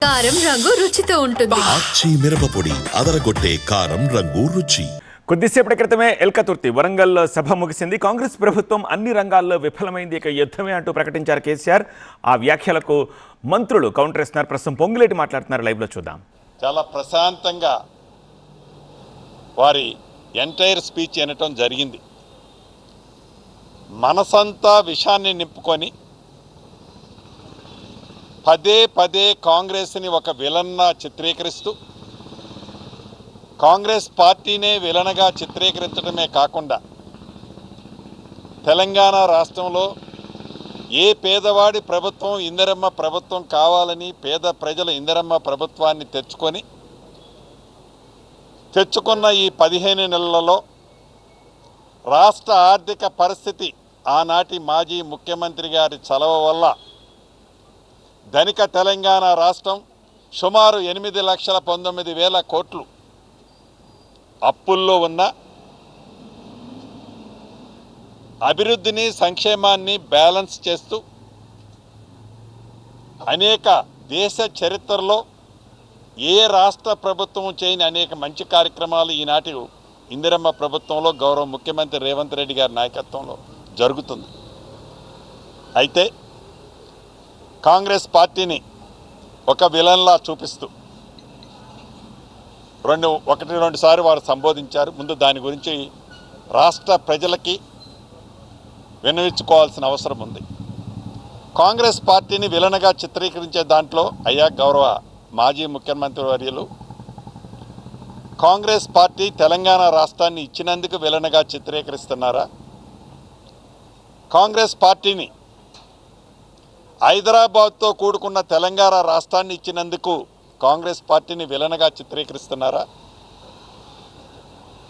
కారం రంగు రుచితో ఉంటుంది. ఆచి మిరపపొడి అదరగొట్టే కారం రంగు రుచి. కొద్దిసేపటి క్రితమే ఎల్కతుర్తి వరంగల్లో సభ ముగిసింది. కాంగ్రెస్ ప్రభుత్వం అన్ని రంగాల్లో విఫలమైంది, ఇక యుద్ధమే అంటూ ప్రకటించారు కేసీఆర్. ఆ వ్యాఖ్యలకు మంత్రులు కౌంటర్ ఇస్తున్నారు. ప్రస్తుతం పొంగులేటి మాట్లాడుతున్నారు, లైవ్లో చూద్దాం. చాలా ప్రశాంతంగా వారి ఎంటైర్ స్పీచ్ వినటం జరిగింది. మనసంతా విషాన్ని నింపుకొని పదే పదే కాంగ్రెస్ని ఒక విలన్గా చిత్రీకరిస్తూ, కాంగ్రెస్ పార్టీనే విలన్గా చిత్రీకరించడమే కాకుండా తెలంగాణ రాష్ట్రంలో ఏ పేదవాడి ప్రభుత్వం ఇందిరమ్మ ప్రభుత్వం కావాలని పేద ప్రజల ఇందిరమ్మ ప్రభుత్వాన్ని తెచ్చుకున్న ఈ 15 నెలలలో రాష్ట్ర ఆర్థిక పరిస్థితి ఆనాటి మాజీ ముఖ్యమంత్రి గారి చలవ వల్ల ధనిక తెలంగాణ రాష్ట్రం సుమారు 8,19,000 కోట్లు అప్పుల్లో ఉన్న అభివృద్ధిని సంక్షేమాన్ని బ్యాలెన్స్ చేస్తూ అనేక దేశ చరిత్రలో ఏ రాష్ట్ర ప్రభుత్వం చేయని అనేక మంచి కార్యక్రమాలు ఈనాటి ఇందిరమ్మ ప్రభుత్వంలో గౌరవ ముఖ్యమంత్రి రేవంత్ రెడ్డి గారి నాయకత్వంలో జరుగుతుంది. అయితే కాంగ్రెస్ పార్టీని ఒక విలన్లా చూపిస్తూ ఒకటి రెండు సార్లు వారు సంబోధించారు. ముందు దాని గురించి రాష్ట్ర ప్రజలకి విన్నవించుకోవాల్సిన అవసరం ఉంది. కాంగ్రెస్ పార్టీని విలన్గా చిత్రీకరించే దాంట్లో అయ్యా గౌరవ మాజీ ముఖ్యమంత్రి వర్యులు, కాంగ్రెస్ పార్టీ తెలంగాణ రాష్ట్రాన్ని ఇచ్చినందుకు విలన్గా చిత్రీకరిస్తున్నారా? కాంగ్రెస్ పార్టీని హైదరాబాద్తో కూడుకున్న తెలంగాణ రాష్ట్రాన్ని ఇచ్చినందుకు కాంగ్రెస్ పార్టీని విలన్గా చిత్రీకరిస్తున్నారా?